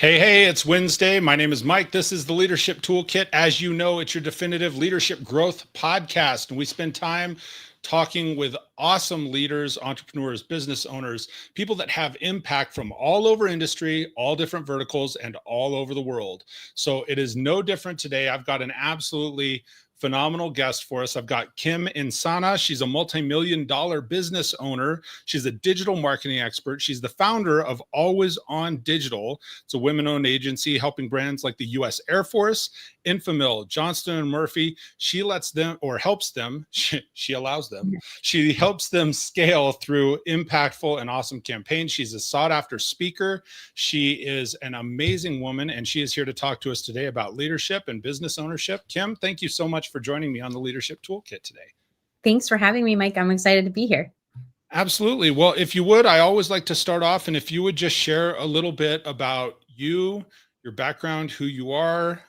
Hey, it's Wednesday. My name is Mike. This is the Leadership Toolkit. As you know, it's your definitive leadership growth podcast. And we spend time talking with awesome leaders, entrepreneurs, business owners, people that have impact from all over industry, all different verticals, and all over the world. So it is no different today. I've got an absolutely phenomenal guest for us. I've got Kym Insana. She's a multi-million-dollar business owner. She's a digital marketing expert. She's the founder of Always On Digital. It's a women-owned agency helping brands like the U.S. Air Force, Infomil, Johnston & Murphy. She lets them or helps them. She allows them. She helps them scale through impactful and awesome campaigns. She's a sought-after speaker. She is an amazing woman, and she is here to talk to us today about leadership and business ownership. Kym, thank you so much for joining me on the Leadership Toolkit today. Thanks for having me, Mike. I'm excited to be here. Absolutely. Well, if you would, I always like to start off, and if you would just share a little bit about you, your background, who you are,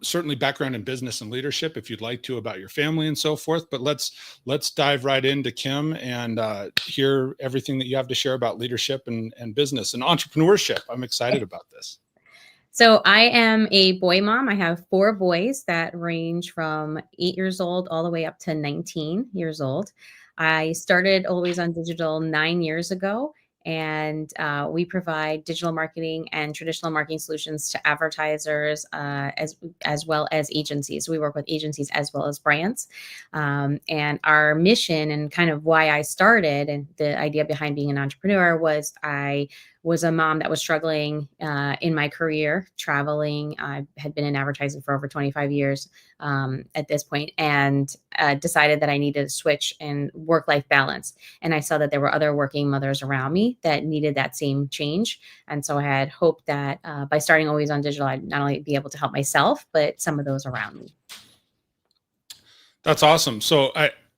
certainly background in business and leadership, if you'd like to, about your family and so forth. But let's dive right into Kym and hear everything that you have to share about leadership and business and entrepreneurship. I'm excited about this. So I am a boy mom. I have 4 boys that range from 8 years old all the way up to 19 years old. I started Always on Digital 9 years ago, and we provide digital marketing and traditional marketing solutions to advertisers as well as agencies. We work with agencies as well as brands. And our mission and kind of why I started and the idea behind being an entrepreneur was I was a mom that was struggling in my career, traveling. I had been in advertising for over 25 years at this point, and decided that I needed to switch and work-life balance. And I saw that there were other working mothers around me that needed that same change. And so I had hoped that by starting Always on Digital, I'd not only be able to help myself, but some of those around me. That's awesome. So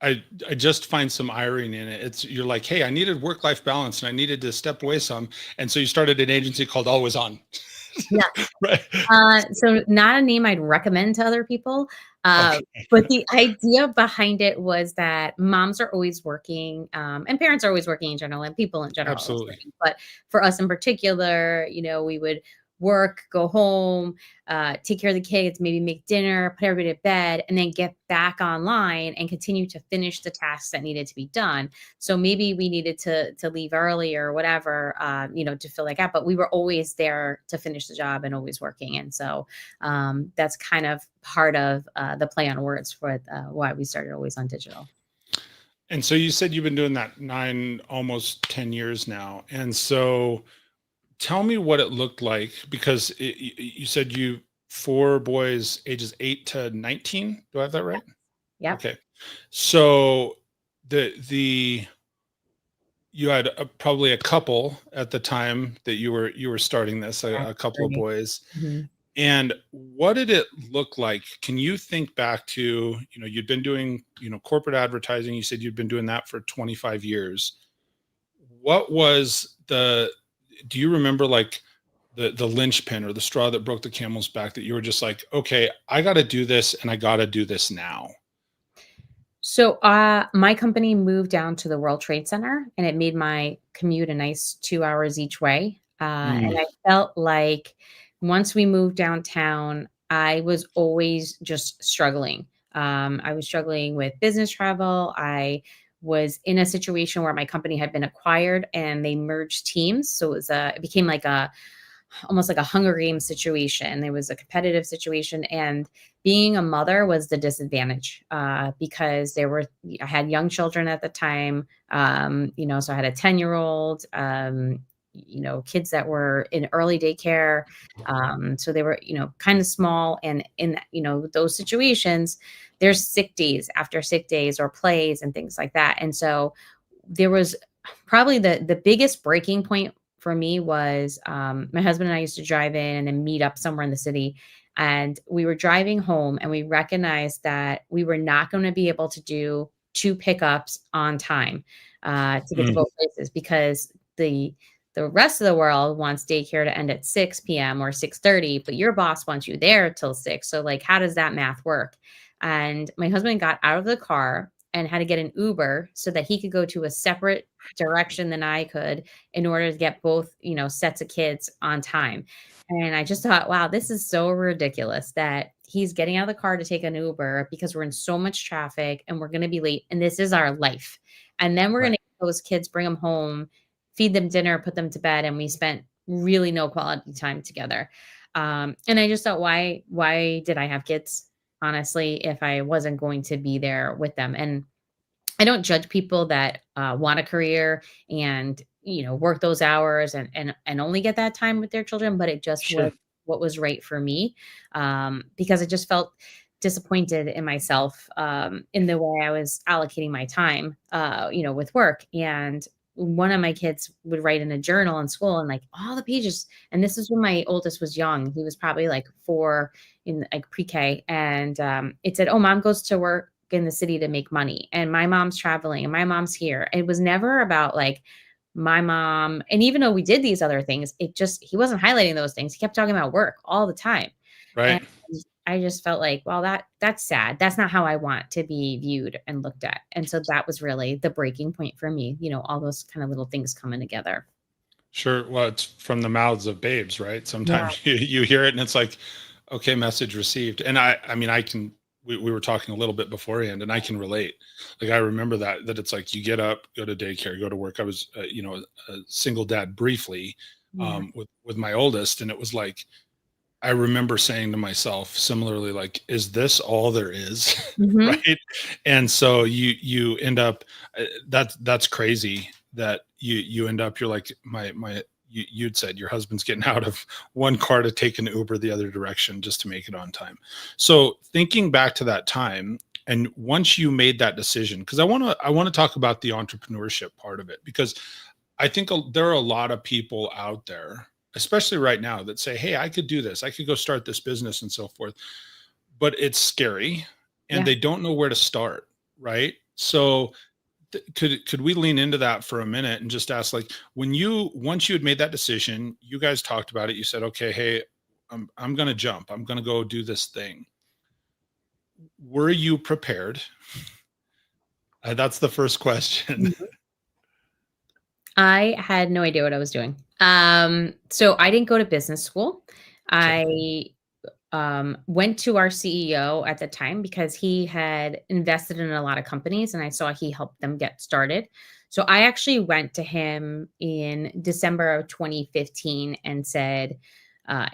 I just find some irony in it. You're like, hey, I needed work-life balance and I needed to step away some. And so you started an agency called Always On. Yeah. Right. So not a name I'd recommend to other people. Okay. But the idea behind it was that moms are always working, and parents are always working in general, and people in general are always Absolutely. working. But for us in particular, we would work, go home, take care of the kids, maybe make dinner, put everybody to bed, and then get back online and continue to finish the tasks that needed to be done. So maybe we needed to leave early or whatever, to fill that gap, but we were always there to finish the job and always working. And so that's kind of part of the play on words for why we started Always on Digital. And so you said you've been doing that 9, almost 10 years now. And so tell me what it looked like, because you said you 4 boys ages 8 to 19. Do I have that right? Yeah. Okay. So you had probably a couple at the time that you were starting this, a couple of boys. Mm-hmm. And what did it look like? Can you think back to, you'd been doing, corporate advertising. You said you'd been doing that for 25 years. What was do you remember like the linchpin or the straw that broke the camel's back that you were just like, okay, I got to do this and I got to do this now? So my company moved down to the World Trade Center, and it made my commute a nice 2 hours each way. And I felt like once we moved downtown, I was always just struggling. I was struggling with business travel. I was in a situation where my company had been acquired and they merged teams. So it became like almost like a Hunger Games situation. There was a competitive situation, and being a mother was the disadvantage because I had young children at the time. So I had a 10-year-old, kids that were in early daycare. So they were, kind of small, and in, those situations, there's sick days after sick days or plays and things like that. And so there was probably the biggest breaking point for me was my husband and I used to drive in and then meet up somewhere in the city. And we were driving home and we recognized that we were not going to be able to do 2 pickups on time to get to both places, because the rest of the world wants daycare to end at 6 p.m. or 6:30, but your boss wants you there till 6. So like, how does that math work? And my husband got out of the car and had to get an Uber so that he could go to a separate direction than I could in order to get both, sets of kids on time. And I just thought, wow, this is so ridiculous that he's getting out of the car to take an Uber because we're in so much traffic and we're going to be late. And this is our life. And then we're going Right. to get those kids, bring them home, feed them dinner, put them to bed. And we spent really no quality time together. And I just thought, why did I have kids? Honestly, if I wasn't going to be there with them. And I don't judge people that want a career and work those hours and only get that time with their children, but it just was Sure. what was right for me, because I just felt disappointed in myself, in the way I was allocating my time, with work. And one of my kids would write in a journal in school and like all the pages. And this is when my oldest was young. He was probably like 4 in like pre-K. And it said, "Oh, mom goes to work in the city to make money. And my mom's traveling and my mom's here." It was never about like my mom. And even though we did these other things, he wasn't highlighting those things. He kept talking about work all the time. And Right. I just felt like, well, that's sad. That's not how I want to be viewed and looked at. And so that was really the breaking point for me, all those kind of little things coming together. Sure. Well, it's from the mouths of babes, right? Yeah. Sometimes you hear it and it's like, okay, message received. And I mean, we were talking a little bit beforehand and I can relate. Like, I remember that it's like you get up, go to daycare, go to work. I was, a single dad briefly, Yeah. with my oldest. And it was like, I remember saying to myself similarly, like, is this all there is? Hmm. Right. And so you end up, that's crazy that you end up, you're like, you'd said your husband's getting out of one car to take an Uber the other direction just to make it on time. So thinking back to that time, and once you made that decision, because I want to talk about the entrepreneurship part of it, because I think there are a lot of people out there, especially right now, that say, "Hey, I could do this. I could go start this business and so forth." But it's scary and Yeah. they don't know where to start, right? So could we lean into that for a minute and just ask, like, once you had made that decision, you guys talked about it, you said, "Okay, hey, I'm going to jump. I'm going to go do this thing." Were you prepared? That's the first question. I had no idea what I was doing. So I didn't go to business school. Okay. I went to our CEO at the time because he had invested in a lot of companies and I saw he helped them get started. So I actually went to him in December of 2015 and said,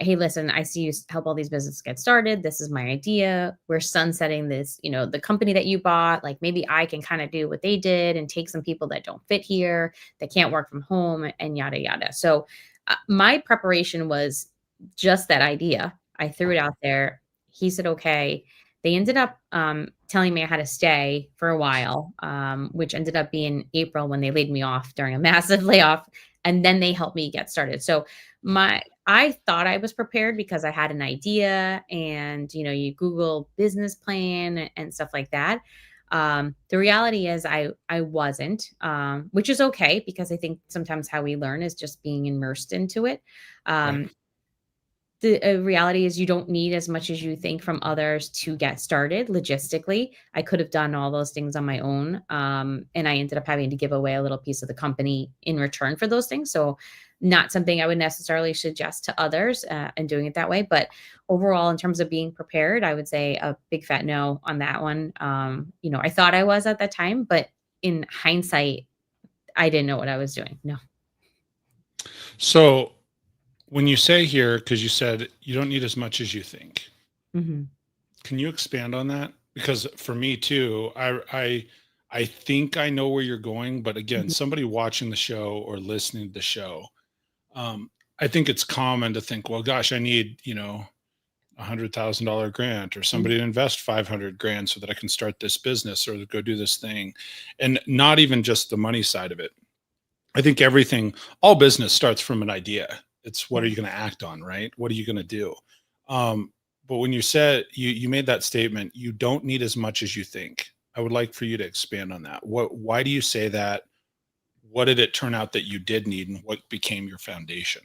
"Hey, listen, I see you help all these businesses get started. This is my idea. We're sunsetting this, the company that you bought. Like maybe I can kind of do what they did and take some people that don't fit here, that can't work from home, and yada, yada." So my preparation was just that idea. I threw it out there. He said, "Okay." They ended up telling me I had to stay for a while, which ended up being April when they laid me off during a massive layoff. And then they helped me get started. So I thought I was prepared because I had an idea and you Google business plan and stuff like that. The reality is I wasn't, which is okay because I think sometimes how we learn is just being immersed into it. Right. Um, the reality is you don't need as much as you think from others to get started logistically. I could have done all those things on my own, and I ended up having to give away a little piece of the company in return for those things. So, not something I would necessarily suggest to others, and doing it that way. But overall, in terms of being prepared, I would say a big fat no on that one. I thought I was at that time, but in hindsight, I didn't know what I was doing. No. So when you say here, because you said you don't need as much as you think, Mhm. can you expand on that? Because for me too, I think I know where you're going, but again, Mhm. somebody watching the show or listening to the show, I think it's common to think, well, gosh, I need, $100,000 grant or Mhm. somebody to invest 500 grand so that I can start this business or to go do this thing. And not even just the money side of it. I think all business starts from an idea. It's, what are Yeah. you going to act on, right? What are you going to do? Um, but when you said, you made that statement, you don't need as much as you think. I would like for you to expand on that. Why do you say that? What did it turn out that you did need, and what became your foundation?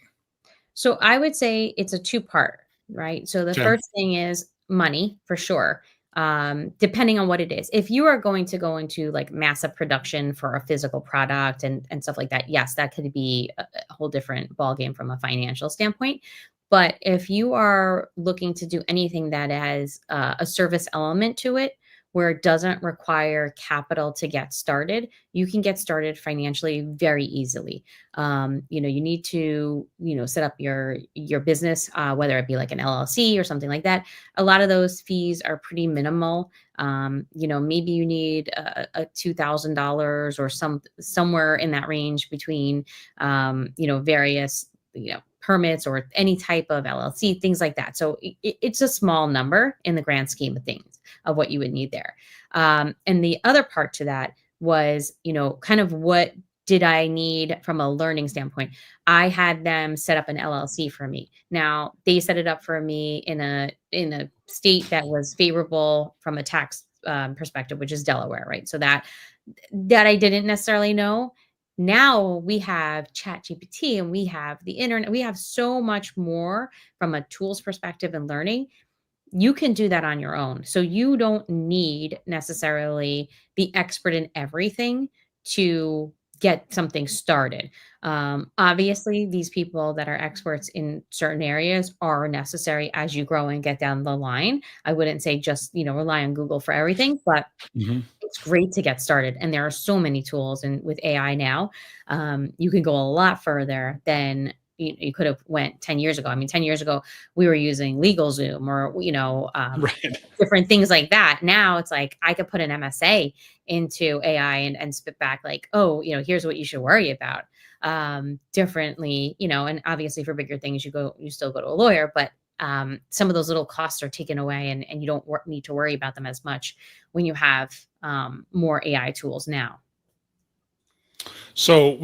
So I would say it's a two-part, right? So the Okay. first thing is money for sure. depending on what it is. If you are going to go into like massive production for a physical product and stuff like that, yes, that could be a whole different ballgame from a financial standpoint. But if you are looking to do anything that has a service element to it, where it doesn't require capital to get started, you can get started financially very easily. You need to, set up your business, whether it be like an LLC or something like that. A lot of those fees are pretty minimal. Maybe you need a $2,000 or somewhere in that range between, various, permits or any type of LLC, things like that. So it's a small number in the grand scheme of things of what you would need there. And the other part to that was, kind of what did I need from a learning standpoint? I had them set up an LLC for me. Now they set it up for me in a state that was favorable from a tax perspective, which is Delaware, right? So that I didn't necessarily know. Now we have ChatGPT and we have the internet. We have so much more from a tools perspective and learning. You can do that on your own. So you don't need necessarily the expert in everything to get something started. Obviously, these people that are experts in certain areas are necessary as you grow and get down the line. I wouldn't say just, rely on Google for everything, but Mhm. it's great to get started. And there are so many tools, and with AI now, you can go a lot further than you could have went 10 years ago. I mean, 10 years ago, we were using LegalZoom or, Right. different things like that. Now it's like I could put an MSA into AI and spit back like, oh, here's what you should worry about differently, and obviously for bigger things, you still go to a lawyer, but some of those little costs are taken away and you don't need to worry about them as much when you have more AI tools now. So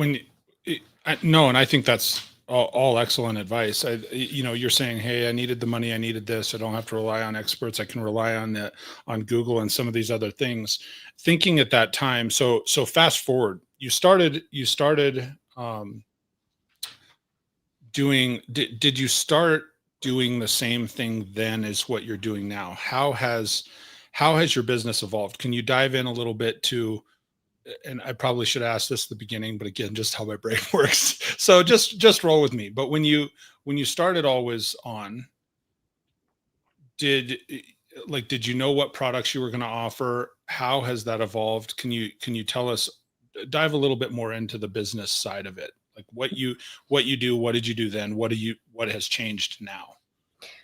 no, and I think that's all excellent advice. You're saying, hey, I needed the money, I needed this. I don't have to rely on experts. I can rely on Google and some of these other things. Thinking at that time, so fast forward, you started doing. Did you start doing the same thing then as what you're doing now? How has your business evolved? Can you dive in a little bit to, and I probably should ask this at the beginning, but again, just how my brain works. So just roll with me. But when you started Always On, did did you know what products you were going to offer? How has that evolved? Can you tell us, dive a little bit more into the business side of it? Like what you do, what did you do then? What has changed now?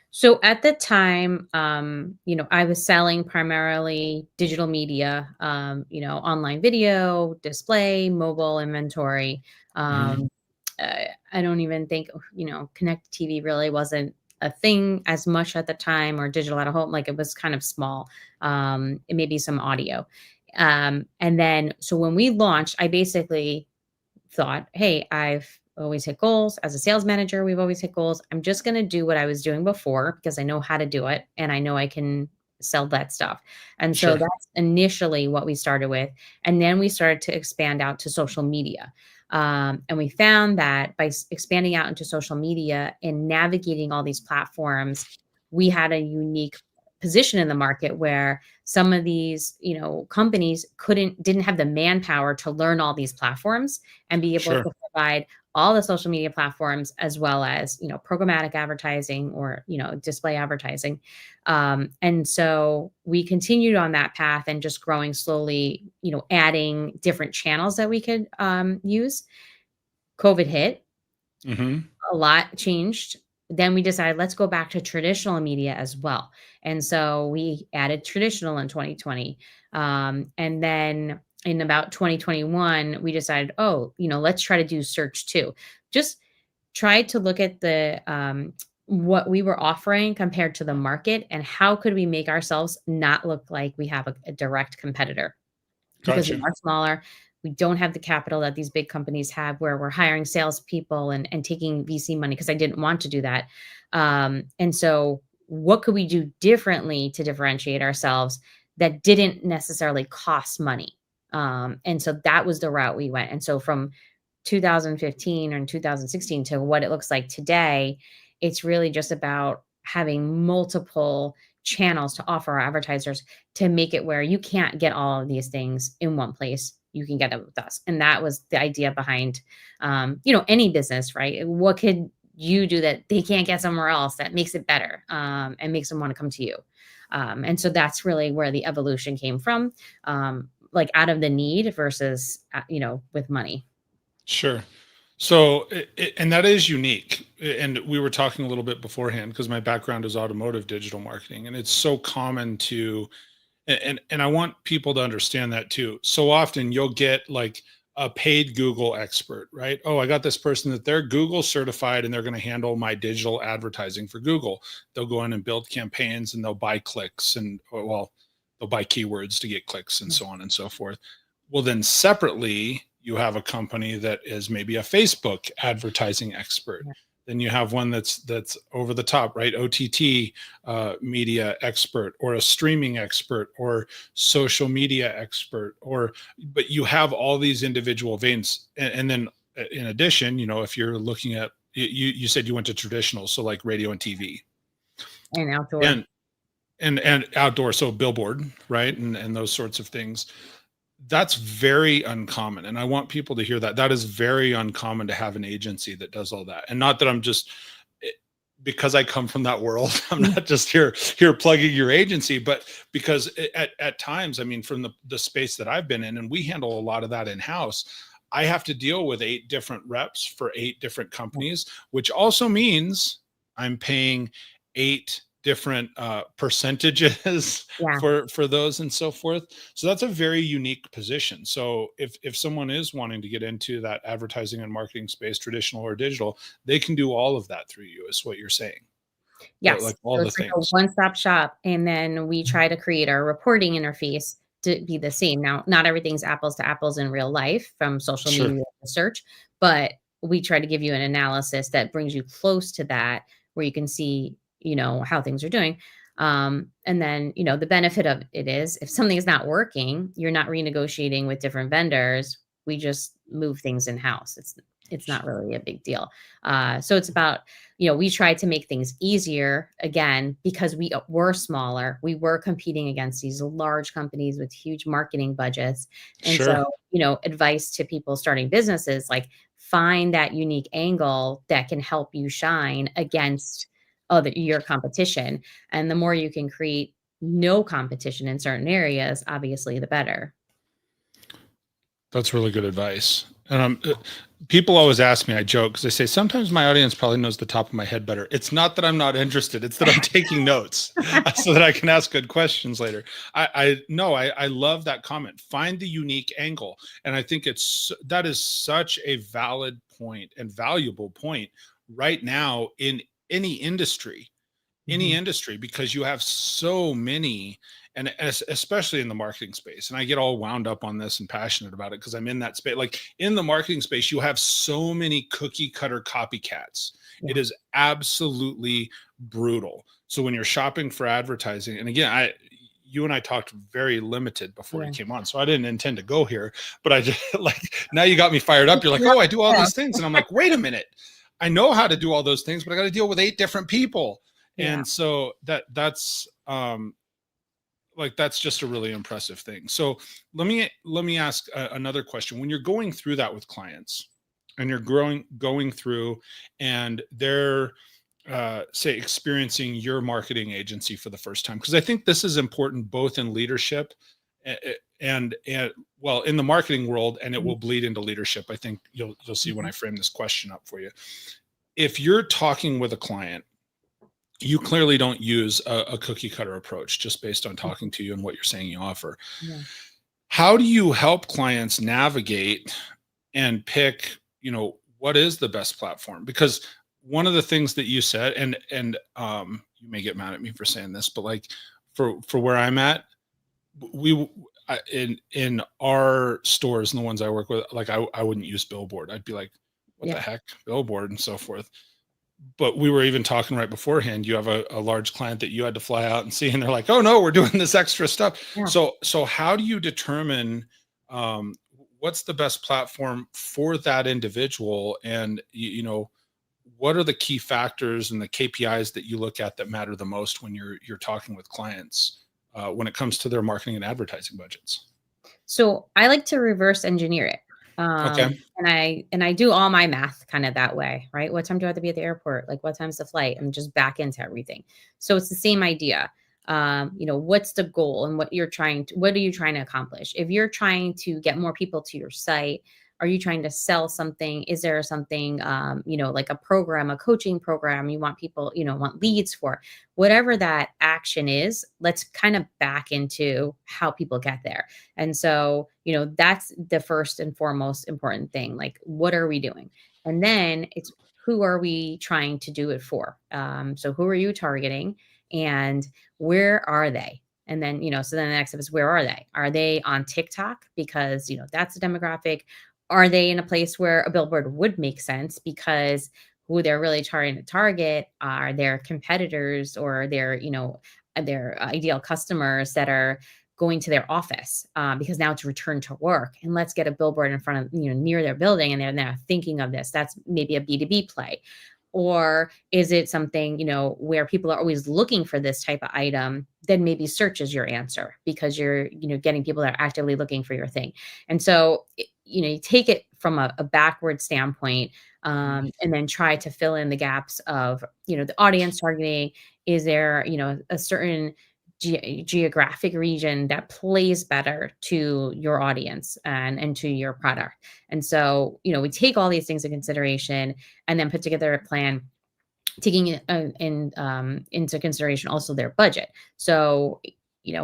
So at the time, I was selling primarily digital media, online video, display, mobile inventory. Hmm. Um, I don't even think, connected TV really wasn't a thing as much at the time, or digital out of home. Like it was kind of small. It may be some audio. And then, so when we launched, I basically thought, hey, I've always hit goals. As a sales manager, we've always hit goals. I'm just going to do what I was doing before because I know how to do it and I know I can sell that stuff. And so Sure. that's initially what we started with. And then we started to expand out to social media. And we found that by expanding out into social media and navigating all these platforms, we had a unique position in the market where some of these, companies didn't have the manpower to learn all these platforms and be able Sure. to provide all the social media platforms as well as, programmatic advertising or, display advertising. And so we continued on that path and just growing slowly, adding different channels that we could use. COVID hit, Hmm. a lot changed. Then we decided let's go back to traditional media as well. And so we added traditional in 2020. And then in about 2021, we decided, oh, let's try to do search too. Just tried to look at the what we were offering compared to the market and how could we make ourselves not look like we have a direct competitor because we Gotcha. are smaller. We don't have the capital that these big companies have where we're hiring salespeople and taking VC money because I didn't want to do that. And so what could we do differently to differentiate ourselves that didn't necessarily cost money? And so that was the route we went. And so from 2015 or 2016 to what it looks like today, it's really just about having multiple channels to offer our advertisers to make it where you can't get all of these things in one place. You can get it with us. And that was the idea behind, any business, right? What could you do that they can't get somewhere else that makes it better, and makes them want to come to you? And so that's really where the evolution came from, like out of the need versus, with money. Sure. So, and that is unique. And we were talking a little bit beforehand because my background is automotive digital marketing, and it's so common to, and I want people to understand that too. So often you'll get like a paid Google expert, right? Oh, I got this person that they're Google certified and they're going to handle my digital advertising for Google. They'll go in and build campaigns and they'll buy clicks and, well, they'll buy keywords to get clicks and so on and so forth. Well, then separately, you have a company that is maybe a Facebook advertising expert. Yeah. Then you have one that's over the top, right? OTT media expert, or a streaming expert, or social media expert, but you have all these individual veins. And then in addition, if you're looking at, you said you went to traditional, so like radio and TV And outdoor. and outdoor, so billboard, right? And those sorts of things. That's very uncommon. And I want people to hear that. That is very uncommon to have an agency that does all that. And not that I'm just, because I come from that world, I'm not just here plugging your agency, but because at times, I mean, from the space that I've been in, and we handle a lot of that in-house, I have to deal with 8 different reps for 8 different companies, which also means I'm paying 8 different percentages Yeah. for those and so forth. So that's a very unique position. So if someone is wanting to get into that advertising and marketing space, traditional or digital, they can do all of that through you, is what you're saying. Yes. Like all So the it's like a things. one-stop shop. And then we try to create our reporting interface to be the same. Now, not everything's apples to apples in real life from social Sure. media to search, but we try to give you an analysis that brings you close to that, where you can see, how things are doing. And then, the benefit of it is if something's not working, you're not renegotiating with different vendors. We just move things in-house. It's not really a big deal. So it's about, we try to make things easier, again, because we were smaller. We were competing against these large companies with huge marketing budgets. And Sure. so, advice to people starting businesses, like find that unique angle that can help you shine against your competition. And the more you can create no competition in certain areas, obviously the better. That's really good advice. And people always ask me, I joke because they say, sometimes my audience probably knows the top of my head better. It's not that I'm not interested. It's that I'm taking notes so that I can ask good questions later. I love that comment. Find the unique angle. And I think that is such a valid point and valuable point right now in any industry. Mhm. Because you have so many, and especially in the marketing space, and I get all wound up on this and passionate about it because I'm in that space. Like in the marketing space, you have so many cookie cutter copycats. Yeah. It is absolutely brutal. So when you're shopping for advertising, and again, you and I talked very limited before Yeah. you came on, so I didn't intend to go here, but I just like, now you got me fired up. You're like, oh, I do all these things, and I'm like, wait a minute, I know how to do all those things, but I got to deal with 8 different people. Yeah. And so that's that's just a really impressive thing. So let me ask another question. When you're going through that with clients, and you're going through, and they're say experiencing your marketing agency for the first time, because I think this is important both in leadership and well, in the marketing world, and it will bleed into leadership. I think you'll see when I frame this question up for you. If you're talking with a client, you clearly don't use a cookie cutter approach just based on talking to you and what you're saying you offer. Yeah. How do you help clients navigate and pick, what is the best platform? Because one of the things that you said, and you may get mad at me for saying this, but like for where I'm at, in our stores and the ones I work with, like I wouldn't use billboard. I'd be like, what the heck, billboard and so forth. But we were even talking right beforehand. You have a large client that you had to fly out and see, and they're like, "Oh no, we're doing this extra stuff." Yeah. So how do you determine what's the best platform for that individual, and what are the key factors and the KPIs that you look at that matter the most when you're talking with clients when it comes to their marketing and advertising budgets? So I like to reverse engineer it. Okay. And I do all my math kind of that way, right? What time do I have to be at the airport? Like what time's the flight? And just back into everything. So it's the same idea. What's the goal and what are you trying to accomplish? If you're trying to get more people to your site, are you trying to sell something? Is there something, like a program, a coaching program you want people, want leads for? Whatever that action is, let's kind of back into how people get there. And so, that's the first and foremost important thing. Like, what are we doing? And then it's who are we trying to do it for? So who are you targeting and where are they? And then, so then the next step is where are they? Are they on TikTok? Because, that's a demographic. Are they in a place where a billboard would make sense because who they're really trying to target are their competitors or their ideal customers that are going to their office because now it's return to work and let's get a billboard in front of, near their building and they're now thinking of this. That's maybe a B2B play. Or is it something, where people are always looking for this type of item, then maybe search is your answer because you're, getting people that are actively looking for your thing. And so, you take it from a backward standpoint and then try to fill in the gaps of, the audience targeting. Is there, a certain geographic region that plays better to your audience and to your product. And so, we take all these things in consideration and then put together a plan taking into consideration also their budget. So,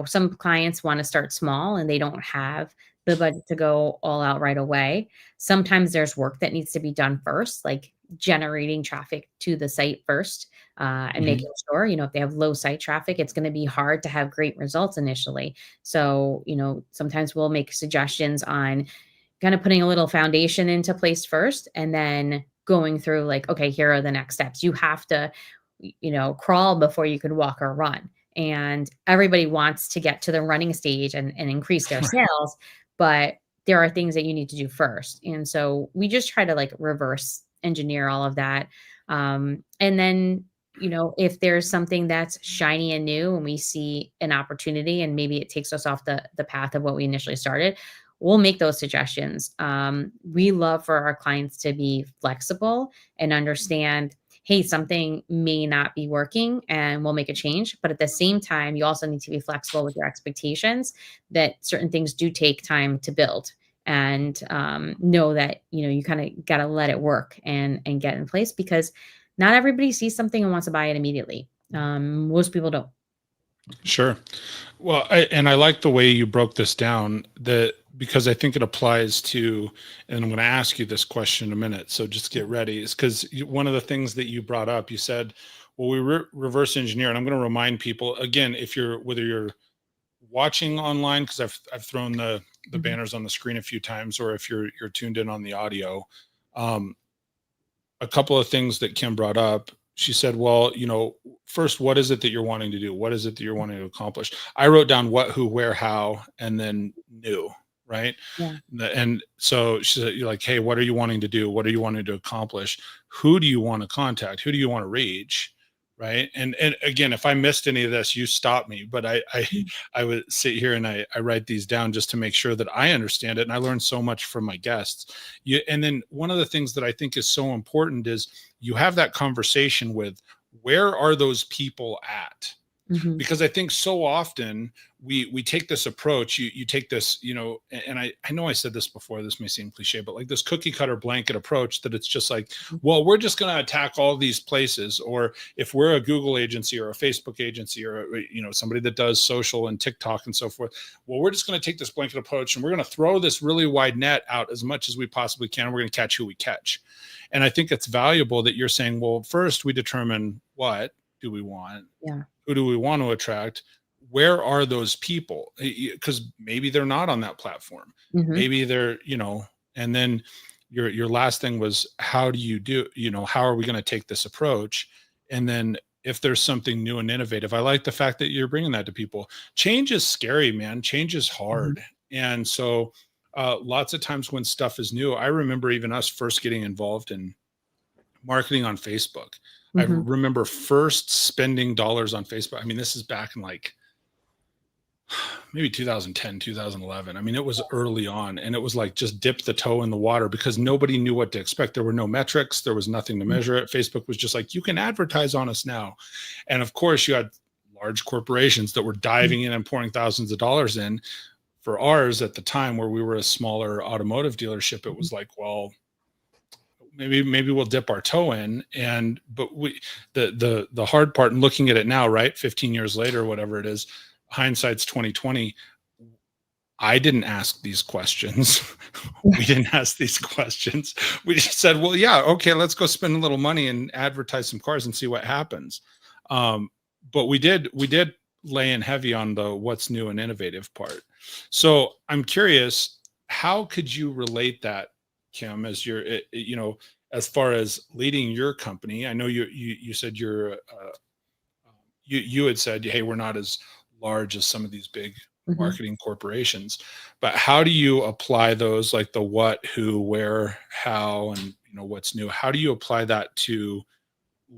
some clients want to start small and they don't have the budget to go all out right away. Sometimes there's work that needs to be done first, like generating traffic to the site first and Mhm. making sure, if they have low site traffic, it's going to be hard to have great results initially. So, sometimes we'll make suggestions on kind of putting a little foundation into place first and then going through like, okay, here are the next steps. You have to, crawl before you could walk or run. And everybody wants to get to the running stage and increase their Right. sales, but there are things that you need to do first. And so we just try to like reverse engineer all of that. And then, if there's something that's shiny and new and we see an opportunity and maybe it takes us off the path of what we initially started, we'll make those suggestions. We love for our clients to be flexible and understand, hey, something may not be working and we'll make a change. But at the same time, you also need to be flexible with your expectations that certain things do take time to build and know that, you kind of got to let it work and get in place because not everybody sees something and wants to buy it immediately. Most people don't. Sure. Well, I like the way you broke this down that because I think it applies to, and I'm going to ask you this question in a minute. So just get ready. Is because one of the things that you brought up, you said, well, we reverse engineer, and I'm going to remind people again, if you're whether you're watching online, because I've thrown the Mhm. banners on the screen a few times, or if you're tuned in on the audio, um, a couple of things that Kim brought up. She said, well, first, what is it that you're wanting to do? What is it that you're wanting to accomplish? I wrote down what, who, where, how, and then new, right? Yeah. And so she said, you're like, hey, what are you wanting to do? What are you wanting to accomplish? Who do you want to contact? Who do you want to reach? Right. And again, if I missed any of this, you stop me. But I Mhm. I would sit here and I write these down just to make sure that I understand it. And I learned so much from my guests. And then one of the things that I think is so important is you have that conversation with where are those people at? Mhm. Because I think so often we take this approach. You take this, and I know I said this before. This may seem cliche, but like this cookie cutter blanket approach that it's just like, well, we're just going to attack all these places. Or if we're a Google agency or a Facebook agency or somebody that does social and TikTok and so forth, well, we're just going to take this blanket approach and we're going to throw this really wide net out as much as we possibly can. And we're going to catch who we catch. And I think it's valuable that you're saying, well, first we determine what do we want, Yeah. who do we want to attract, where are those people, because maybe they're not on that platform, Mhm. maybe they're and then your last thing was how do you do, how are we going to take this approach, and then if there's something new and innovative. I like the fact that you're bringing that to people. Change is scary, man. Change is Mhm. hard. And so lots of times when stuff is new, I remember even us first getting involved in marketing on Facebook. I Mhm. remember first spending dollars on Facebook. I mean, this is back in like maybe 2010, 2011. I mean, it was early on, and it was like just dip the toe in the water because nobody knew what to expect. There were no metrics, there was nothing to measure it. Facebook was just like, you can advertise on us now. And of course, you had large corporations that were diving in and pouring thousands of dollars in. For ours at the time, where we were a smaller automotive dealership, it was like, well, maybe we'll dip our toe in. And but we the hard part in looking at it now, right, 15 years later, whatever it is, hindsight's 2020. I didn't ask these questions. We didn't ask these questions. We just said, well, yeah, okay, let's go spend a little money and advertise some cars and see what happens. But we did lay in heavy on the what's new and innovative part. So I'm curious, how could you relate that, Kym, as you're, as far as leading your company? I know you said you had said, hey, we're not as large as some of these big Mhm. marketing corporations, but how do you apply those, like the what, who, where, how, and what's new? How do you apply that to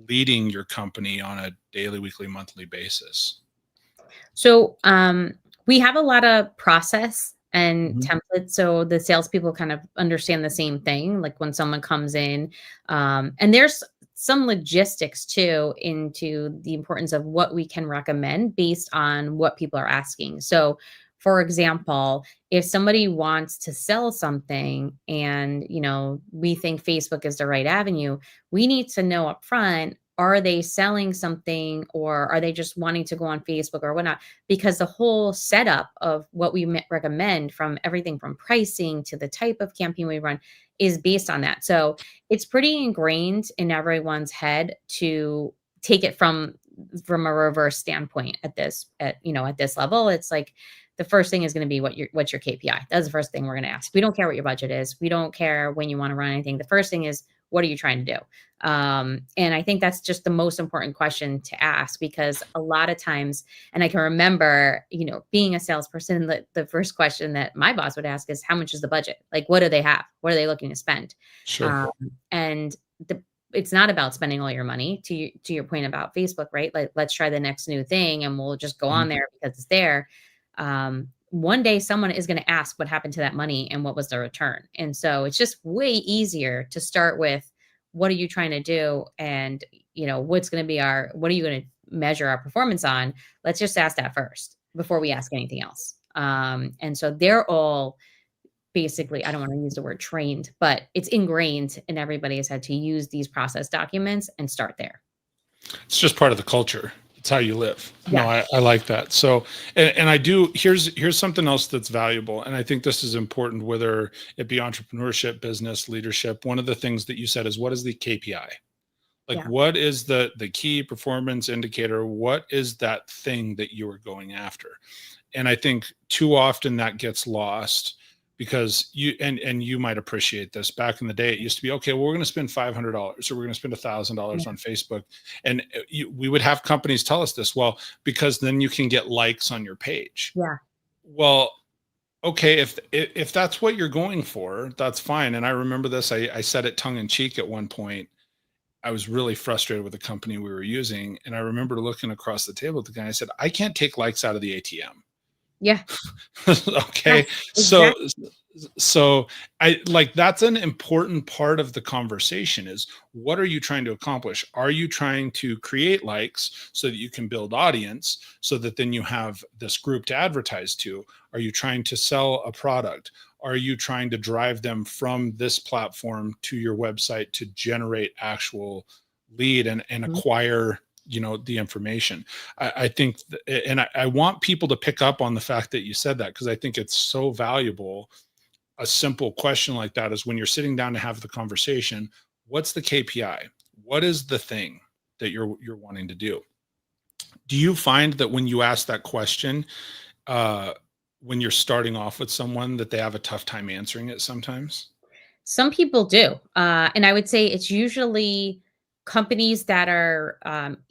leading your company on a daily, weekly, monthly basis? So, we have a lot of process and Mhm. templates, so the salespeople kind of understand the same thing, like when someone comes in, and there's some logistics too into the importance of what we can recommend based on what people are asking. So, for example, if somebody wants to sell something and, we think Facebook is the right avenue, we need to know upfront, are they selling something or are they just wanting to go on Facebook or whatnot? Because the whole setup of what we recommend, from everything from pricing to the type of campaign we run, is based on that. So it's pretty ingrained in everyone's head to take it from a reverse standpoint at this level. It's like the first thing is going to be what's your KPI. That's the first thing we're going to ask. We don't care what your budget is. We don't care when you want to run anything. The first thing is, what are you trying to do? And I think that's just the most important question to ask, because a lot of times, and I can remember, being a salesperson, the first question that my boss would ask is, how much is the budget? Like, what do they have? What are they looking to spend? Sure. Um, and it's not about spending all your money, to your point about Facebook, right? Like, let's try the next new thing and we'll just go Mhm. on there because it's there. One day someone is going to ask what happened to that money and what was the return. And so it's just way easier to start with, what are you trying to do? And, what's going to be what are you going to measure our performance on? Let's just ask that first before we ask anything else. And so they're all basically, I don't want to use the word trained, but it's ingrained in everybody's head to use these process documents and start there. It's just part of the culture. It's how you live. No, Yeah. I like that. So, and I do, here's something else that's valuable. And I think this is important, whether it be entrepreneurship, business, leadership. One of the things that you said is, what is the KPI? Like, Yeah. what is the key performance indicator? What is that thing that you are going after? And I think too often that gets lost, because and you might appreciate this. Back in the day, it used to be, okay, well, we're going to spend $500 or we're going to spend $1,000 on Facebook. And we would have companies tell us this, well, because then you can get likes on your page. Yeah. Well, okay, if that's what you're going for, that's fine. And I remember this, I said it tongue in cheek at one point. I was really frustrated with the company we were using. And I remember looking across the table at the guy. I said, I can't take likes out of the ATM. Yeah. Yeah. Okay. So, Exactly. so I like, that's an important part of the conversation is, what are you trying to accomplish? Are you trying to create likes so that you can build audience so that then you have this group to advertise to? Are you trying to sell a product? Are you trying to drive them from this platform to your website to generate actual lead and Mhm. acquire, the information? I think, and I want people to pick up on the fact that you said that, because I think it's so valuable. A simple question like that is, when you're sitting down to have the conversation, what's the KPI? What is the thing that you're wanting to do? Do you find that when you ask that question, uh, when you're starting off with someone, that they have a tough time answering it sometimes? Some people do. And I would say it's usually companies that are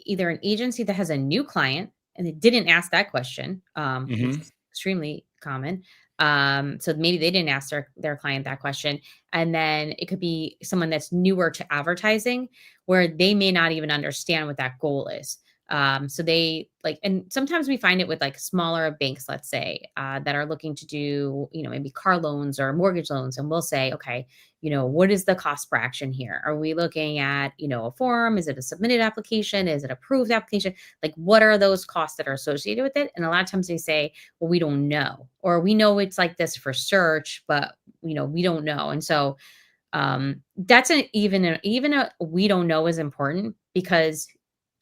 either an agency that has a new client and they didn't ask that question, which Hmm. is extremely common. So maybe they didn't ask their client that question. And then it could be someone that's newer to advertising where they may not even understand what that goal is. So they like, and sometimes we find it with like smaller banks, let's say, that are looking to do, maybe car loans or mortgage loans. And we'll say, okay, what is the cost per action here? Are we looking at, a form? Is it a submitted application? Is it approved application? Like, what are those costs that are associated with it? And a lot of times they say, well, we don't know, or we know it's like this for search, but we don't know. And so that's even a we don't know is important because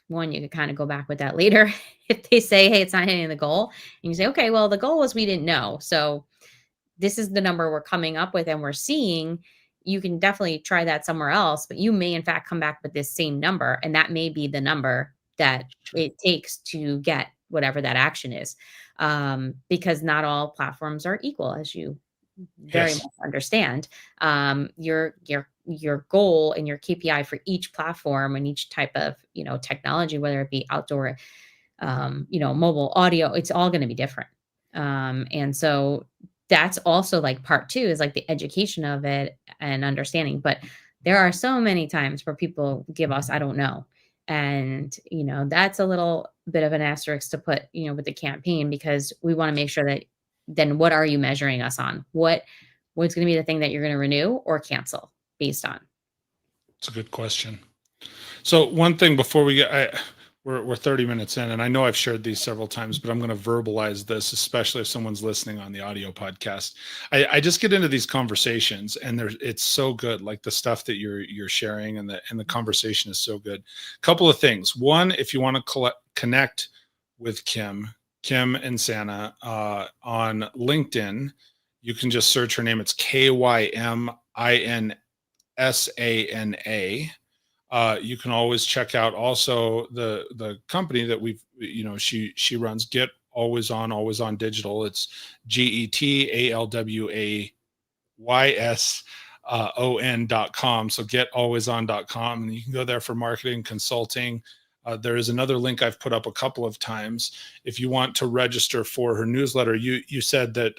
one, you could kind of go back with that later. If they say, hey, it's not hitting the goal, and you say, okay, well, the goal was we didn't know. So this is the number we're coming up with and we're seeing. You can definitely try that somewhere else, but you may in fact come back with this same number. And that may be the number that it takes to get whatever that action is. Because not all platforms are equal, as you very Yes. much understand. Your goal and your KPI for each platform and each type of technology, whether it be outdoor, mobile, audio, it's all going to be different. And so that's also like part two is like the education of it and understanding. But there are so many times where people give us, I don't know. And, that's a little bit of an asterisk to put, with the campaign, because we want to make sure that then what are you measuring us on? What's going to be the thing that you're going to renew or cancel based on? It's a good question. So one thing before we get, we're 30 minutes in, and I know I've shared these several times, but I'm going to verbalize this, especially if someone's listening on the audio podcast. I just get into these conversations, and it's so good, like the stuff that you're sharing, and the conversation is so good. Couple of things. One, if you want to connect with Kym Insana on LinkedIn, you can just search her name. It's KYMINSANA. You can always check out also the company that she runs, Get Always On Digital. It's GETALWAYSON.com. So getalwayson.com, and you can go there for marketing consulting. There is another link I've put up a couple of times. If you want to register for her newsletter, you said that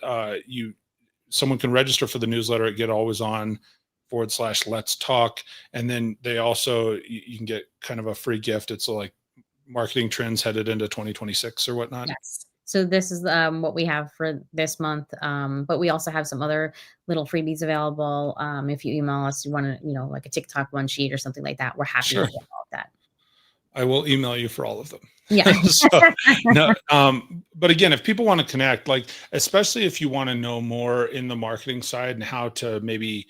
someone can register for the newsletter at getalwayson.com/let's talk. And then they also, you can get kind of a free gift. It's like marketing trends headed into 2026 or whatnot. Yes. So this is what we have for this month. But we also have some other little freebies available. If you email us, you want to, like a TikTok one sheet or something like that, we're happy Sure. to get all of that. I will email you for all of them. Yeah. So, no, but again, if people want to connect, like, especially if you want to know more in the marketing side and how to maybe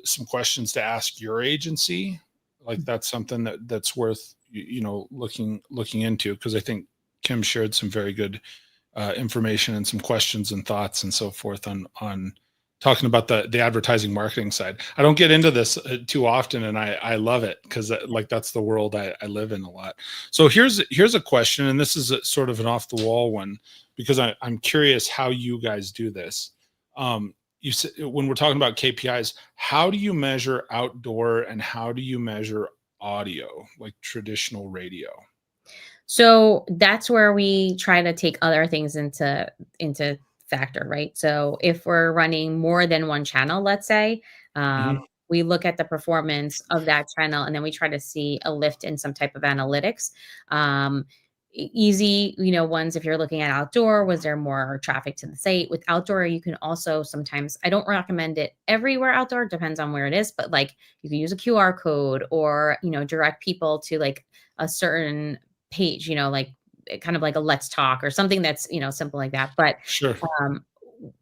some questions to ask your agency, like that's something that's worth, looking into. Cause I think Kym shared some very good information and some questions and thoughts and so forth on talking about the advertising marketing side. I don't get into this too often, and I love it because like that's the world I live in a lot. So here's a question, and this is sort of an off the wall one because I'm curious how you guys do this. You said, when we're talking about KPIs, how do you measure outdoor and how do you measure audio, like traditional radio? So that's where we try to take other things into factor, right? So if we're running more than one channel, let's say, Mhm. we look at the performance of that channel, and then we try to see a lift in some type of analytics. Easy, ones, if you're looking at outdoor, was there more traffic to the site? With outdoor, you can also sometimes, I don't recommend it everywhere outdoor, depends on where it is, but like you can use a QR code or, direct people to like a certain page, like kind of like a let's talk or something that's, simple like that. But Sure. um,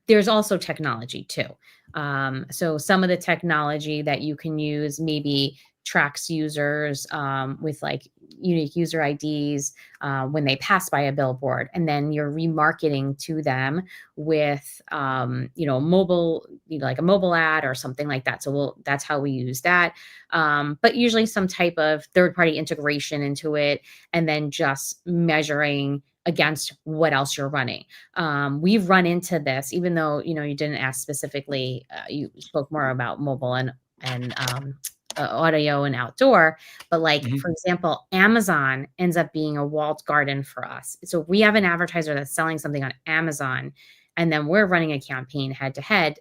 there's also technology too. So some of the technology that you can use maybe tracks users with like unique user IDs when they pass by a billboard, and then you're remarketing to them with mobile, like a mobile ad or something like that. So that's how we use that. But usually some type of third-party integration into it, and then just measuring against what else you're running. We've run into this, even though you didn't ask specifically. You spoke more about mobile and audio and outdoor, but like Mhm. for example, Amazon ends up being a walled garden for us. So we have an advertiser that's selling something on Amazon, and then we're running a campaign head to head.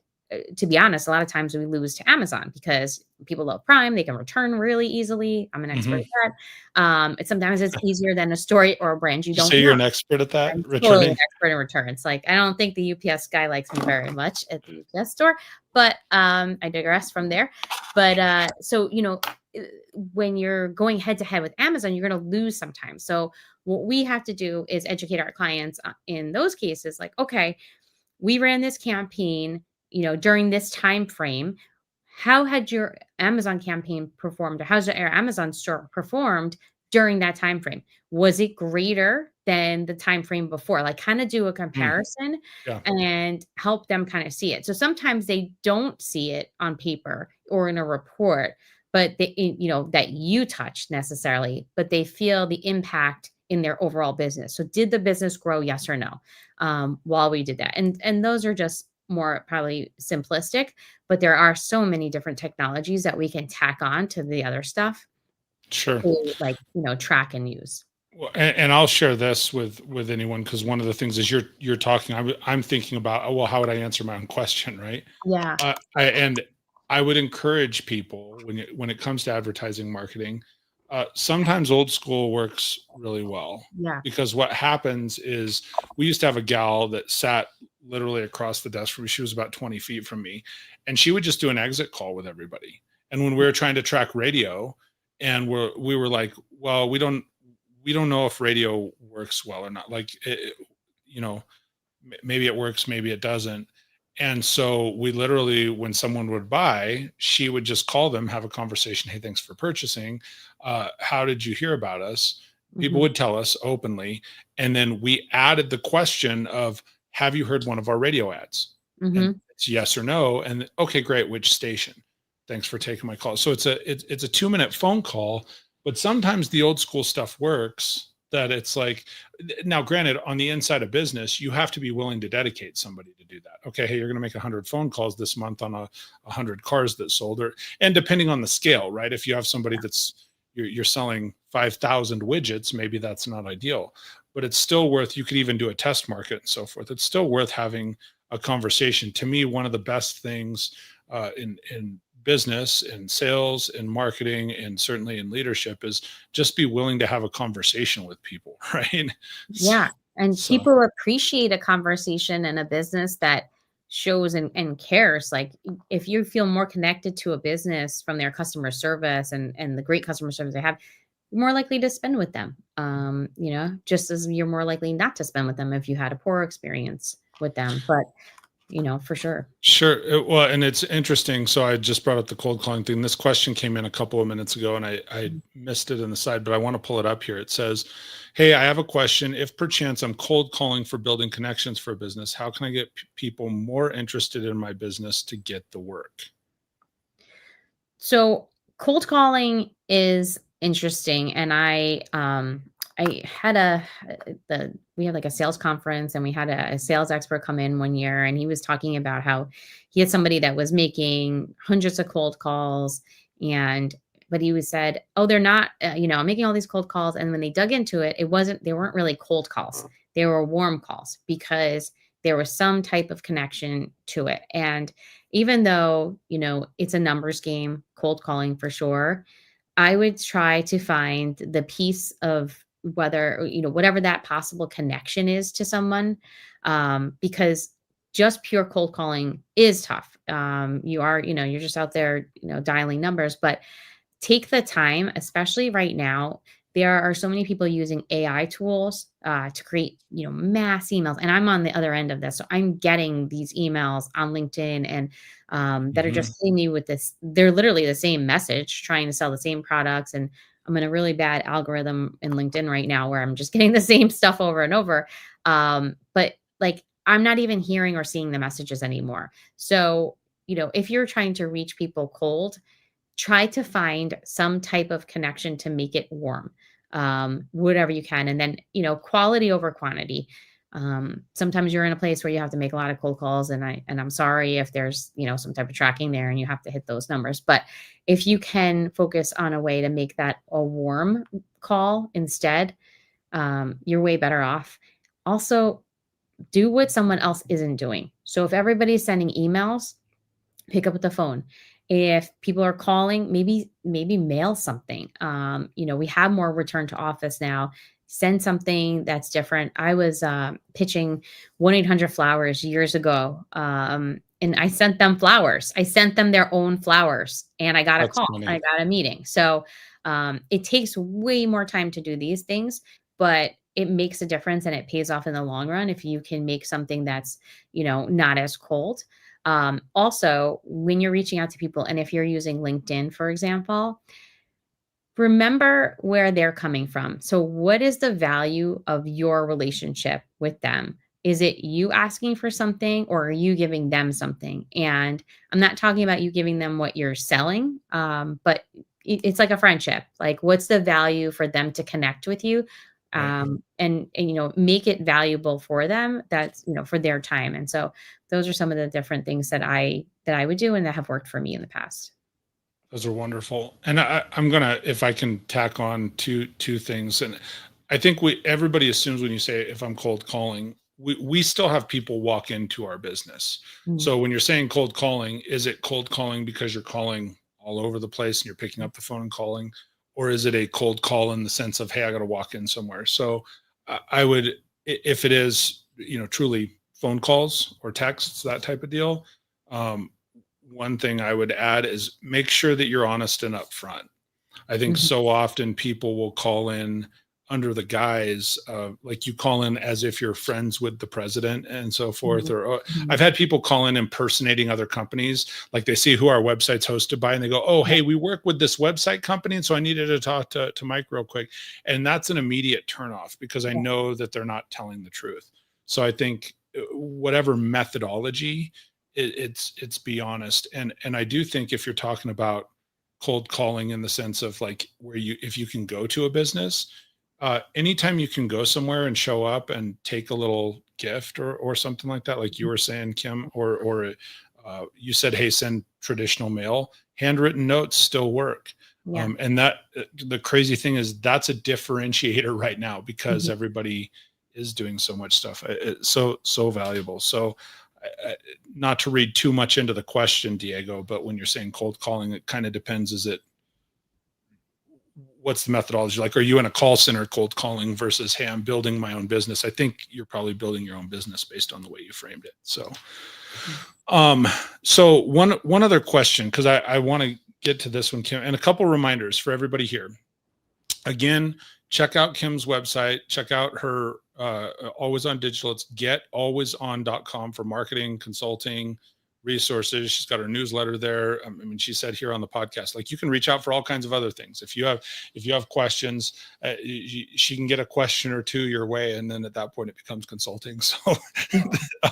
To be honest, a lot of times we lose to Amazon because people love Prime. They can return really easily. I'm an expert Hmm. at that. Sometimes it's easier than a store or a brand you Did you don't say know. you're an expert at that, I'm totally an returning? expert in returns. Like, I don't think the UPS guy likes me very much at the UPS store, but I digress from there. But so uh, when you're going head to head with Amazon, you're going to lose sometimes. So what we have to do is educate our clients in those cases. Like, okay, we ran this campaign, during this time frame. How had your Amazon campaign performed? Or how's your Amazon store performed during that time frame? Was it greater than the time frame before? Like, kind of do a Mm, comparison yeah, and help them kind of see it. So sometimes they don't see it on paper or in a report, but that you touch necessarily, but they feel the impact in their overall business. So did the business grow? Yes or no? While we did that. And those are just more probably simplistic, but there are so many different technologies that we can tack on to the other stuff sure. to, like, track and use. Well, and I'll share this with anyone, because one of the things is you're talking. I'm thinking about, oh, well, how would I answer my own question, right? Yeah. And I would encourage people, when it comes to advertising marketing, sometimes old school works really well, Yeah. because what happens is, we used to have a gal that sat literally across the desk from me. She was about 20 feet from me, and she would just do an exit call with everybody. And when we were trying to track radio, and we were like, well, we don't know if radio works well or not. Like, you know, maybe it works, maybe it doesn't. And so we literally, when someone would buy, she would just call them, have a conversation. Hey, thanks for purchasing. How did you hear about us? People Hmm. would tell us openly. And then we added the question of, have you heard one of our radio ads? And Hmm. it's yes or no. And okay, great. Which station? Thanks for taking my call. So it's a 2-minute phone call, but sometimes the old school stuff works, that it's like, now granted, on the inside of business, you have to be willing to dedicate somebody to do that. Okay, hey, you're going to make 100 phone calls this month on a 100 cars that sold. Or, and depending on the scale, right? If you have somebody that's, you're selling 5,000 widgets, maybe that's not ideal, but it's still worth, you could even do a test market and so forth. It's still worth having a conversation. To me, one of the best things in business and sales and marketing, and certainly in leadership, is just be willing to have a conversation with people, right? Yeah. And So people appreciate a conversation in a business that shows and cares. Like, if you feel more connected to a business from their customer service and the great customer service they have, you're more likely to spend with them. Just as you're more likely not to spend with them if you had a poor experience with them. But, for sure. sure. Well, and it's interesting. So I just brought up the cold calling thing. This question came in a couple of minutes ago, and I missed it in the side, but I want to pull it up here. It says, hey, I have a question. If perchance I'm cold calling for building connections for a business, how can I get people more interested in my business to get the work? So cold calling is interesting, and I had the we had like a sales conference, and we had a sales expert come in one year, and he was talking about how he had somebody that was making hundreds of cold calls. And but he was said, oh, they're not, I'm making all these cold calls. And when they dug into it, they weren't really cold calls. They were warm calls because there was some type of connection to it. And even though, it's a numbers game, cold calling for sure, I would try to find the piece of whether, whatever that possible connection is to someone, because just pure cold calling is tough. You're just out there, dialing numbers, but take the time, especially right now. There are so many people using AI tools to create, mass emails, and I'm on the other end of this. So I'm getting these emails on LinkedIn, and that are Mhm. just hitting me with this. They're literally the same message, trying to sell the same products, and I'm in a really bad algorithm in LinkedIn right now where I'm just getting the same stuff over and over. But like, I'm not even hearing or seeing the messages anymore. So, if you're trying to reach people cold, try to find some type of connection to make it warm, whatever you can. And then, quality over quantity. Sometimes you're in a place where you have to make a lot of cold calls, and I'm sorry if there's, some type of tracking there and you have to hit those numbers. But if you can focus on a way to make that a warm call instead, you're way better off. Also, do what someone else isn't doing. So if everybody's sending emails, pick up the phone. If people are calling, maybe mail something. We have more return to office now. Send something that's different. I was pitching 1-800-Flowers years ago, and I sent them flowers. I sent them their own flowers, and I got a That's call. I funny. got a meeting. So it takes way more time to do these things, but it makes a difference and it pays off in the long run if you can make something that's not as cold. Also, when you're reaching out to people, and if you're using LinkedIn, for example, remember where they're coming from. So, what is the value of your relationship with them? Is it you asking for something or are you giving them something? And I'm not talking about you giving them what you're selling, but it's like a friendship. Like, what's the value for them to connect with you? Right. And make it valuable for them. That's for their time. And so, those are some of the different things that I would do and that have worked for me in the past. Those are wonderful. And I'm gonna, if I can tack on two things. And I think everybody assumes when you say if I'm cold calling, we still have people walk into our business. Mm. So when you're saying cold calling, is it cold calling because you're calling all over the place and you're picking up the phone and calling, or is it a cold call in the sense of, hey, I got to walk in somewhere? So I would, if it is, truly phone calls or texts, that type of deal. Um, One thing I would add is make sure that you're honest and upfront. I think Mhm. so often people will call in under the guise of, like, you call in as if you're friends with the president and so forth. Mhm. Or Mhm. I've had people call in impersonating other companies, like they see who our website's hosted by and they go, oh, Yeah. hey, we work with this website company, and so I needed to talk to Mike real quick. And that's an immediate turnoff because I Yeah. know that they're not telling the truth. So I think whatever methodology, it's be honest. And I do think if you're talking about cold calling in the sense of, like, where if you can go to a business, anytime you can go somewhere and show up and take a little gift or something like that, like you were saying, Kym, or you said, hey, send traditional mail. Handwritten notes still work. Yeah. And that the crazy thing is that's a differentiator right now because Mhm. everybody is doing so much stuff. It's so valuable. So not to read too much into the question, Diego, but when you're saying cold calling, it kind of depends. Is it, what's the methodology like? Are you in a call center cold calling versus, hey, I'm building my own business? I think you're probably building your own business based on the way you framed it. So, Mm. um, so one other question, because I want to get to this one, Kym, and a couple reminders for everybody here. Again, check out Kym's website, check out her Always On Digital. It's getalwayson.com for marketing, consulting, resources. She's got her newsletter there. I mean, she said here on the podcast, like, you can reach out for all kinds of other things. If you have questions, she can get a question or two your way, and then at that point it becomes consulting. So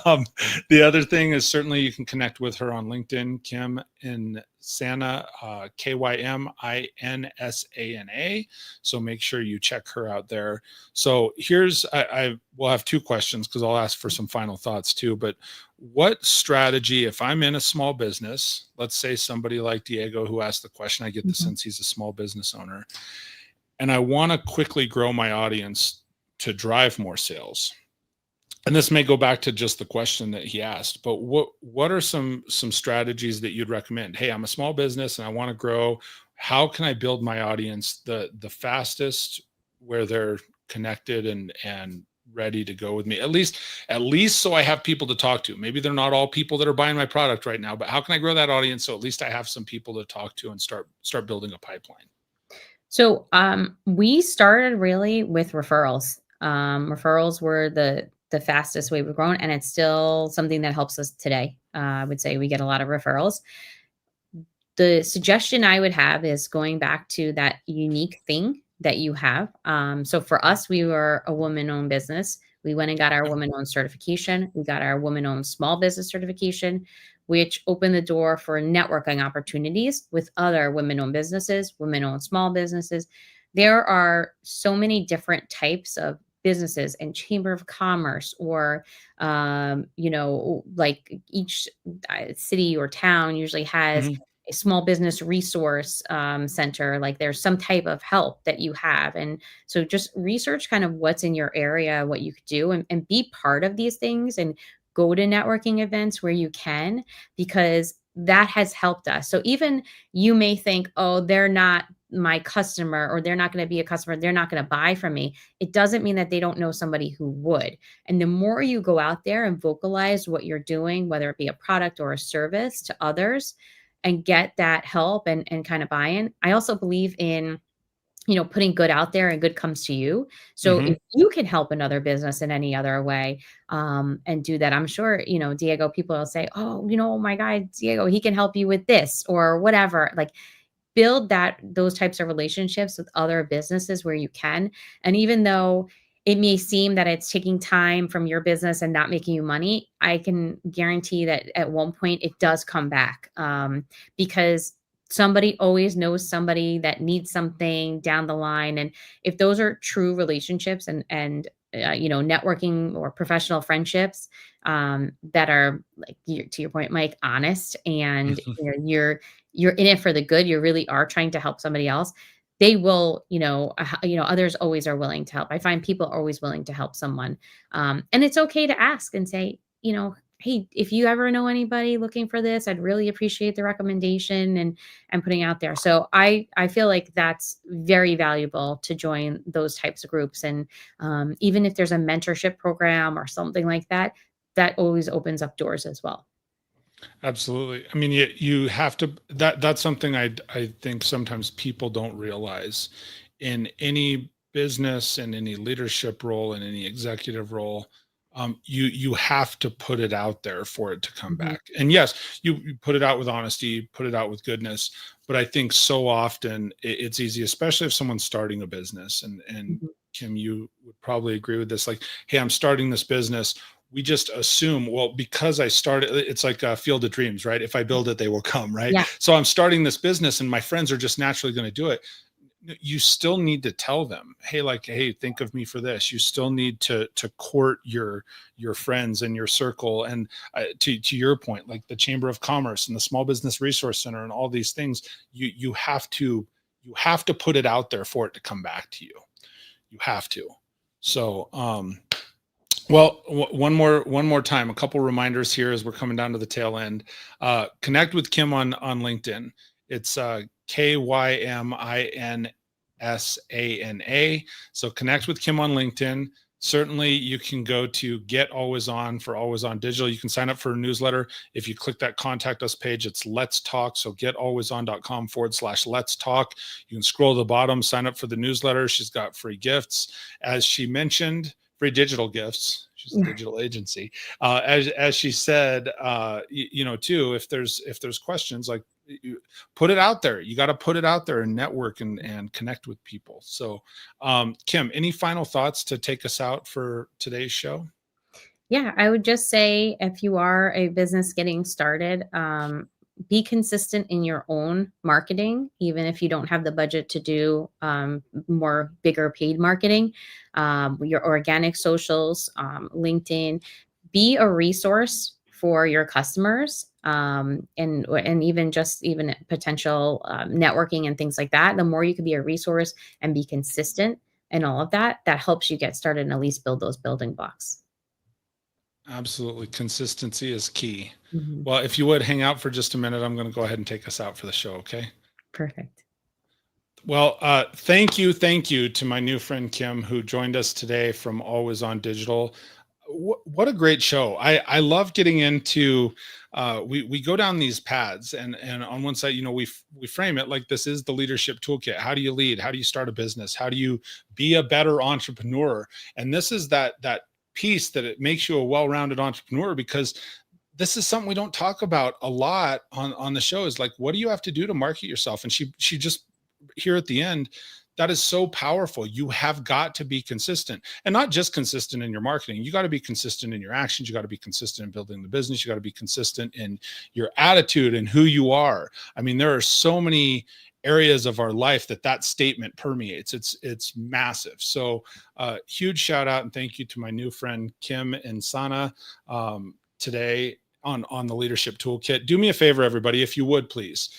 um, the other thing is, certainly you can connect with her on LinkedIn, Kym Insana, Kyminsana. So make sure you check her out there. So I will have two questions because I'll ask for some final thoughts too. But what strategy, if I'm in a small business, let's say somebody like Diego who asked the question, I get the Mhm. sense he's a small business owner, and I want to quickly grow my audience to drive more sales. And this may go back to just the question that he asked, but what are some strategies that you'd recommend? Hey, I'm a small business and I want to grow. How can I build my audience the fastest, where they're connected and ready to go with me? At least so I have people to talk to. Maybe they're not all people that are buying my product right now, but how can I grow that audience so at least I have some people to talk to and start building a pipeline? So, we started really with referrals. Referrals were the fastest way we've grown, and it's still something that helps us today. I would say we get a lot of referrals. The suggestion I would have is going back to that unique thing that you have. So for us, we were a woman-owned business. We went and got our woman-owned certification. We got our woman-owned small business certification, which opened the door for networking opportunities with other women-owned businesses, women-owned small businesses. There are so many different types of businesses and chamber of commerce, or like each city or town usually has Mhm. a small business resource center, like there's some type of help that you have. And so just research kind of what's in your area, what you could do, and be part of these things, and go to networking events where you can, because that has helped us. So even you may think, oh, they're not my customer, or they're not going to be a customer, they're not going to buy from me. It doesn't mean that they don't know somebody who would. And the more you go out there and vocalize what you're doing, whether it be a product or a service to others, and get that help and kind of buy-in. I also believe in, putting good out there, and good comes to you. So Mm-hmm. if you can help another business in any other way, and do that, I'm sure, Diego, people will say, oh, my guy, Diego, he can help you with this or whatever. Like, build those types of relationships with other businesses where you can. And even though it may seem that it's taking time from your business and not making you money, I can guarantee that at one point it does come back, because somebody always knows somebody that needs something down the line. And if those are true relationships, and networking or professional friendships, that are, like, to your point, Mike, honest, and you're in it for the good, you really are trying to help somebody else, they will, others always are willing to help. I find people are always willing to help someone. And it's okay to ask and say, hey, if you ever know anybody looking for this, I'd really appreciate the recommendation, and putting out there. So I feel like that's very valuable to join those types of groups. And even if there's a mentorship program or something like that, that always opens up doors as well. Absolutely. I mean, you have to, that's something I think sometimes people don't realize in any business and any leadership role and any executive role. You have to put it out there for it to come Mhm, back. And yes, you put it out with honesty, put it out with goodness. But I think so often it's easy, especially if someone's starting a business. And mhm. Kim, you would probably agree with this. Like, hey, I'm starting this business. We just assume, well, because I started, it's like a field of dreams, right? If I build it, they will come, right? Yeah. So I'm starting this business and my friends are just naturally going to do it. You still need to tell them, hey, like, hey, think of me for this. You still need to court your friends and your circle. And to your point, like the Chamber of Commerce and the Small Business Resource Center and all these things, you have to put it out there for it to come back to you. You have to. So well, one more time, a couple reminders here as we're coming down to the tail end. Connect with Kym on LinkedIn. It's KYMINSANA. So connect with Kym on LinkedIn. Certainly, you can go to Get Always On for Always On Digital. You can sign up for a newsletter. If you click that contact us page, it's Let's Talk. So getalwayson.com/Let's Talk. You can scroll to the bottom, sign up for the newsletter. She's got free gifts. As she mentioned, free digital gifts. She's a digital agency. As she said, too, if there's questions, like, put it out there. You got to put it out there and network and connect with people. So, Kym, any final thoughts to take us out for today's show? Yeah, I would just say, if you are a business getting started, be consistent in your own marketing, even if you don't have the budget to do more bigger paid marketing. Your organic socials, LinkedIn, be a resource for your customers, and even potential networking and things like that. The more you can be a resource and be consistent and all of that, that helps you get started and at least build those building blocks. Absolutely. Consistency is key. Mhm. Well, if you would hang out for just a minute, I'm going to go ahead and take us out for the show. Okay. Perfect. Well, thank you to my new friend Kym, who joined us today from Always On Digital. What a great show! I love getting into. We go down these paths, and on one side, we frame it like this is the leadership toolkit. How do you lead? How do you start a business? How do you be a better entrepreneur? And this is that piece that it makes you a well-rounded entrepreneur, because this is something we don't talk about a lot on the show, is like, what do you have to do to market yourself? And she just, here at the end, that is so powerful. You have got to be consistent, and not just consistent in your marketing. You got to be consistent in your actions. You got to be consistent in building the business. You got to be consistent in your attitude and who you are. I mean, there are so many areas of our life that statement permeates. It's massive. So huge shout out and thank you to my new friend Kym Insana today on the Leadership Toolkit. Do me a favor, everybody, if you would please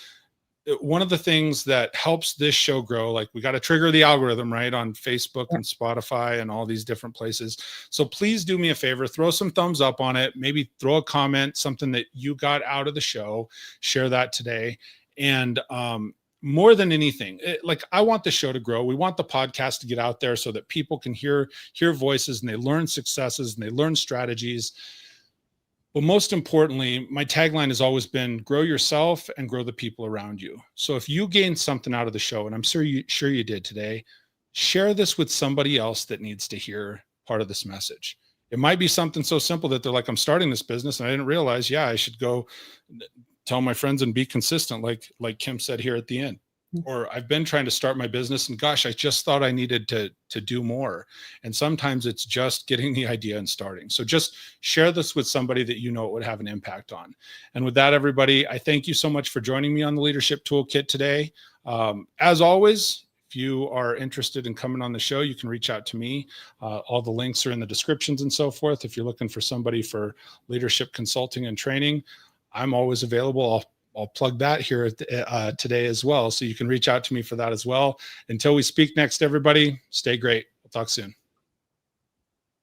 one of the things that helps this show grow, like we got to trigger the algorithm, right, on Facebook and Spotify and all these different places. So please do me a favor, throw some thumbs up on it, maybe throw a comment, something that you got out of the show, share that today. And more than anything, like I want the show to grow. We want the podcast to get out there so that people can hear voices and they learn successes and they learn strategies. But most importantly, my tagline has always been grow yourself and grow the people around you. So if you gained something out of the show, and I'm sure you did today, share this with somebody else that needs to hear part of this message. It might be something so simple that they're like, I'm starting this business and I didn't realize, I should go tell my friends and be consistent, like Kym said here at the end. Or I've been trying to start my business and gosh, I just thought I needed to do more. And sometimes it's just getting the idea and starting. So just share this with somebody that you know it would have an impact on. And with that, everybody, I thank you so much for joining me on the Leadership Toolkit today. As always, if you are interested in coming on the show, you can reach out to me. All the links are in the descriptions and so forth. If you're looking for somebody for leadership consulting and training, I'm always available. I'll plug that here today as well. So you can reach out to me for that as well. Until we speak next, everybody, stay great. We'll talk soon.